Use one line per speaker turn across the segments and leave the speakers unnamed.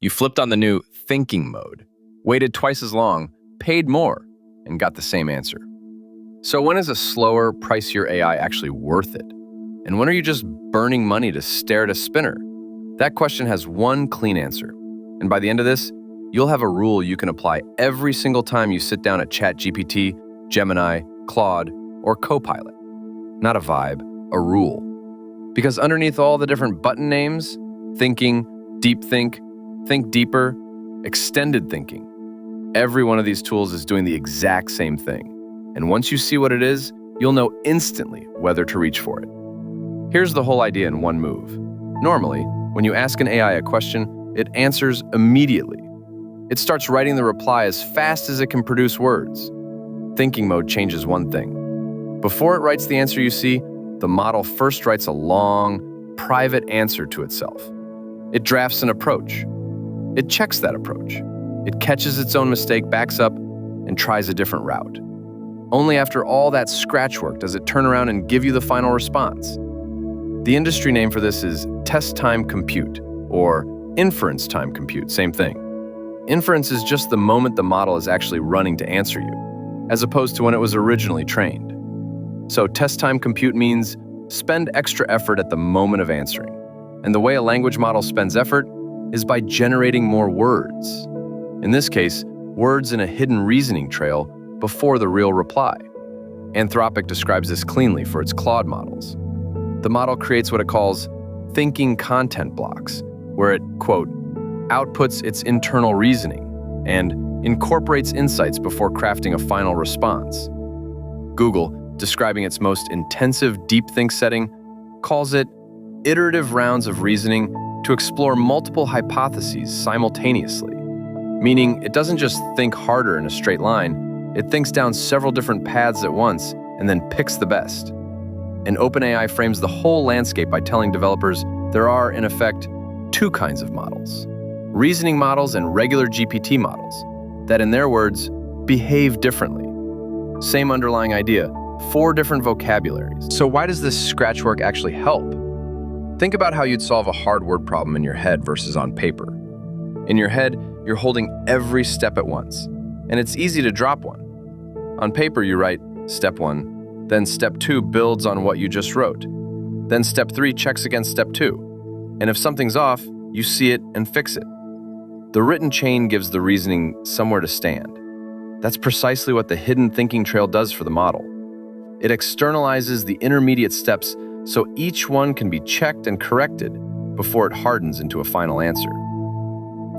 You flipped on the new thinking mode, waited twice as long, paid more, and got the same answer. So when is a slower, pricier AI actually worth it? And when are you just burning money to stare at a spinner? That question has one clean answer. And by the end of this, you'll have a rule you can apply every single time you sit down at ChatGPT, Gemini, Claude, or Copilot. Not a vibe, a rule. Because underneath all the different button names, thinking, deep think deeper, extended thinking, every one of these tools is doing the exact same thing. And once you see what it is, you'll know instantly whether to reach for it. Here's the whole idea in one move. Normally, when you ask an AI a question, it answers immediately. It starts writing the reply as fast as it can produce words. Thinking mode changes one thing. Before it writes the answer you see, the model first writes a long, private answer to itself. It drafts an approach. It checks that approach. It catches its own mistake, backs up, and tries a different route. Only after all that scratch work does it turn around and give you the final response. The industry name for this is test time compute, or inference time compute, same thing. Inference is just the moment the model is actually running to answer you, as opposed to when it was originally trained. So test time compute means spend extra effort at the moment of answering. And the way a language model spends effort is by generating more words. In this case, words in a hidden reasoning trail before the real reply. Anthropic describes this cleanly for its Claude models. The model creates what it calls thinking content blocks, where it, quote, outputs its internal reasoning and incorporates insights before crafting a final response. Google, describing its most intensive deep think setting, calls it iterative rounds of reasoning to explore multiple hypotheses simultaneously, meaning it doesn't just think harder in a straight line, it thinks down several different paths at once and then picks the best. And OpenAI frames the whole landscape by telling developers there are, in effect, two kinds of models: reasoning models and regular GPT models, that, in their words, behave differently. Same underlying idea, 4 different vocabularies. So why does this scratch work actually help? Think about how you'd solve a hard word problem in your head versus on paper. In your head, you're holding every step at once, and it's easy to drop one. On paper, you write step 1, then step 2 builds on what you just wrote. Then step 3 checks against step 2. And if something's off, you see it and fix it. The written chain gives the reasoning somewhere to stand. That's precisely what the hidden thinking trail does for the model. It externalizes the intermediate steps so each one can be checked and corrected before it hardens into a final answer.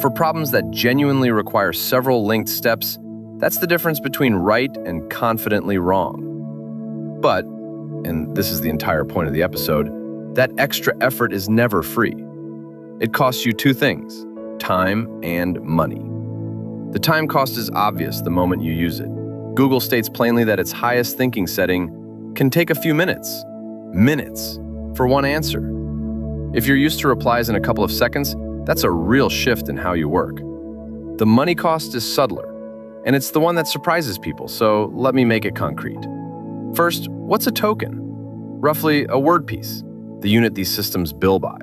For problems that genuinely require several linked steps, that's the difference between right and confidently wrong. But, and this is the entire point of the episode, that extra effort is never free. It costs you 2 things: time and money. The time cost is obvious the moment you use it. Google states plainly that its highest thinking setting can take a few minutes for one answer. If you're used to replies in a couple of seconds, that's a real shift in how you work. The money cost is subtler, and it's the one that surprises people, so let me make it concrete. First, what's a token? Roughly a word piece, the unit these systems bill by.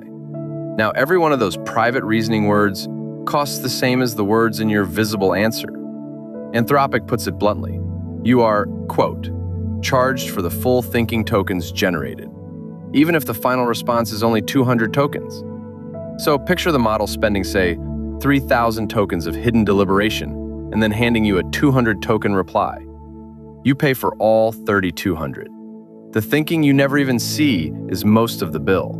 Now, every one of those private reasoning words costs the same as the words in your visible answer. Anthropic puts it bluntly. You are, quote, charged for the full thinking tokens generated, even if the final response is only 200 tokens. So picture the model spending, say, 3,000 tokens of hidden deliberation and then handing you a 200 token reply. You pay for all 3,200. The thinking you never even see is most of the bill.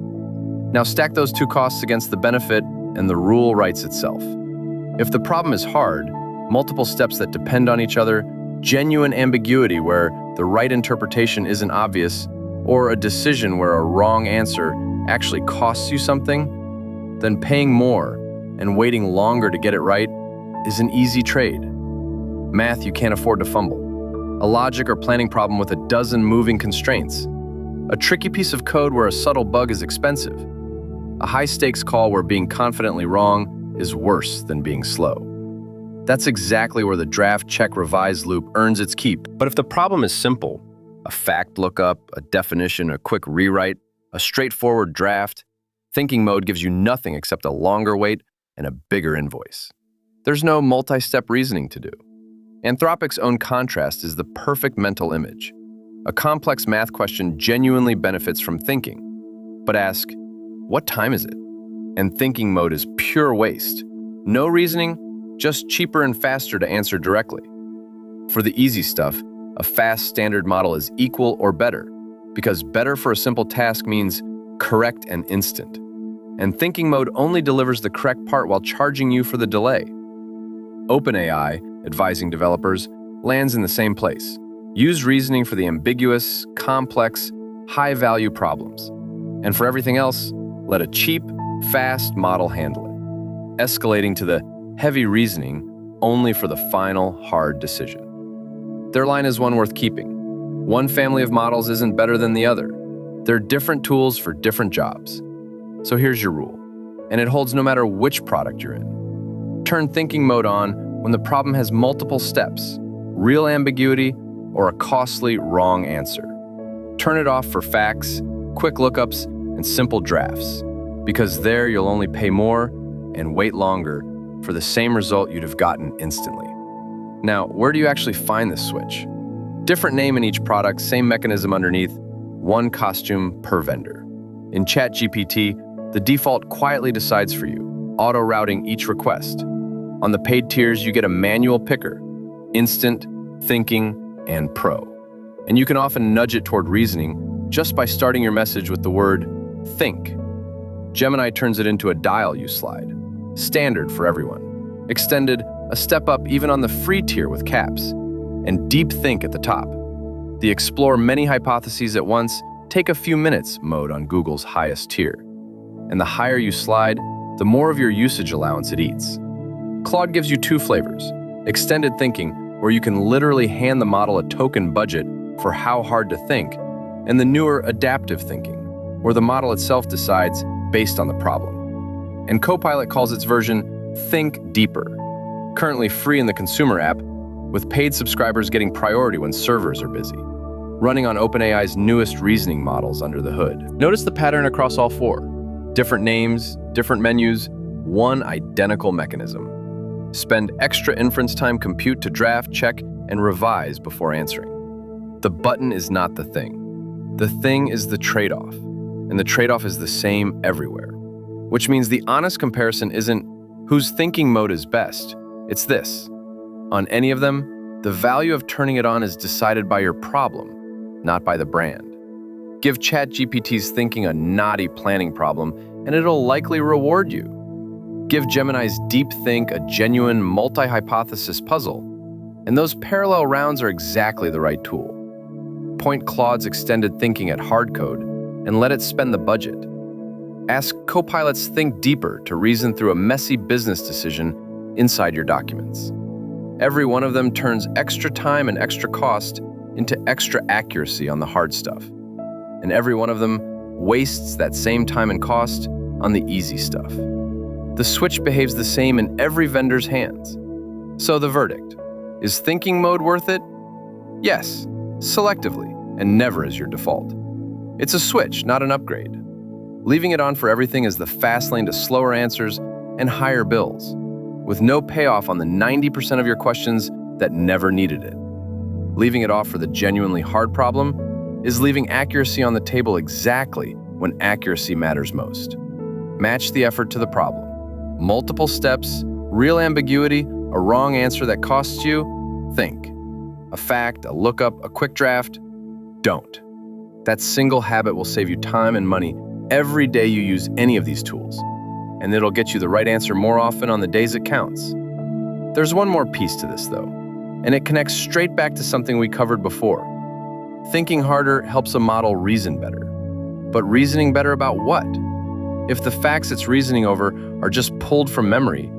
Now stack those 2 costs against the benefit and the rule writes itself. If the problem is hard, multiple steps that depend on each other, genuine ambiguity where the right interpretation isn't obvious, or a decision where a wrong answer actually costs you something, then paying more and waiting longer to get it right is an easy trade. Math you can't afford to fumble. A logic or planning problem with a dozen moving constraints. A tricky piece of code where a subtle bug is expensive. A high-stakes call where being confidently wrong is worse than being slow. That's exactly where the draft, check, revise loop earns its keep. But if the problem is simple, a fact lookup, a definition, a quick rewrite, a straightforward draft, thinking mode gives you nothing except a longer wait, and a bigger invoice. There's no multi-step reasoning to do. Anthropic's own contrast is the perfect mental image. A complex math question genuinely benefits from thinking. But ask, what time is it? And thinking mode is pure waste. No reasoning, just cheaper and faster to answer directly. For the easy stuff, a fast standard model is equal or better, because better for a simple task means correct and instant. And thinking mode only delivers the correct part while charging you for the delay. OpenAI, advising developers, lands in the same place. Use reasoning for the ambiguous, complex, high-value problems. And for everything else, let a cheap, fast model handle it, escalating to the heavy reasoning only for the final, hard decision. Their line is one worth keeping. One family of models isn't better than the other. They're different tools for different jobs. So here's your rule, and it holds no matter which product you're in. Turn thinking mode on when the problem has multiple steps, real ambiguity, or a costly wrong answer. Turn it off for facts, quick lookups, and simple drafts, because there you'll only pay more and wait longer for the same result you'd have gotten instantly. Now, where do you actually find this switch? Different name in each product, same mechanism underneath, one costume per vendor. In ChatGPT, the default quietly decides for you, auto-routing each request. On the paid tiers, you get a manual picker, instant, thinking, and pro. And you can often nudge it toward reasoning just by starting your message with the word think. Gemini turns it into a dial you slide, standard for everyone. Extended, a step up even on the free tier with caps, and deep think at the top. The explore many hypotheses at once, take a few minutes mode on Google's highest tier. And the higher you slide, the more of your usage allowance it eats. Claude gives you two flavors: extended thinking, where you can literally hand the model a token budget for how hard to think, and the newer adaptive thinking, where the model itself decides based on the problem. And Copilot calls its version Think Deeper, currently free in the consumer app, with paid subscribers getting priority when servers are busy, running on OpenAI's newest reasoning models under the hood. Notice the pattern across all four. Different names, different menus, one identical mechanism. Spend extra inference time compute to draft, check, and revise before answering. The button is not the thing. The thing is the trade-off, and the trade-off is the same everywhere. Which means the honest comparison isn't whose thinking mode is best, it's this. On any of them, the value of turning it on is decided by your problem, not by the brand. Give ChatGPT's thinking a knotty planning problem, and it'll likely reward you. Give Gemini's deep think a genuine multi-hypothesis puzzle, and those parallel rounds are exactly the right tool. Point Claude's extended thinking at hard code, and let it spend the budget. Ask Copilot's think deeper to reason through a messy business decision inside your documents. Every one of them turns extra time and extra cost into extra accuracy on the hard stuff. And every one of them wastes that same time and cost on the easy stuff. The switch behaves the same in every vendor's hands. So the verdict, is thinking mode worth it? Yes, selectively, and never as your default. It's a switch, not an upgrade. Leaving it on for everything is the fast lane to slower answers and higher bills, with no payoff on the 90% of your questions that never needed it. Leaving it off for the genuinely hard problem is leaving accuracy on the table exactly when accuracy matters most. Match the effort to the problem. Multiple steps, real ambiguity, a wrong answer that costs you, think. A fact, a lookup, a quick draft, don't. That single habit will save you time and money every day you use any of these tools, and it'll get you the right answer more often on the days it counts. There's one more piece to this, though, and it connects straight back to something we covered before. Thinking harder helps a model reason better. But reasoning better about what? If the facts it's reasoning over are just pulled from memory,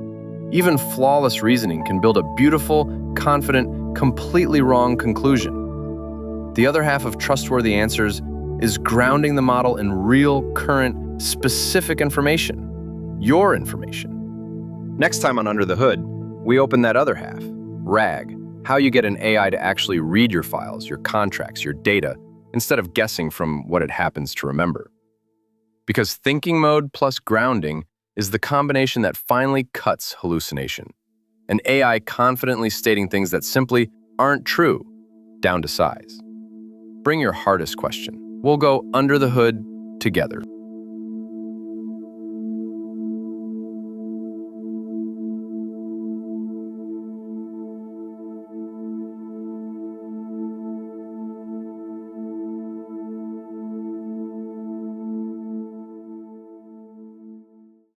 even flawless reasoning can build a beautiful, confident, completely wrong conclusion. The other half of trustworthy answers is grounding the model in real, current, specific information. Your information. Next time on Under the Hood, we open that other half, RAG, how you get an AI to actually read your files, your contracts, your data, instead of guessing from what it happens to remember. Because thinking mode plus grounding is the combination that finally cuts hallucination. An AI confidently stating things that simply aren't true, down to size. Bring your hardest question. We'll go under the hood together.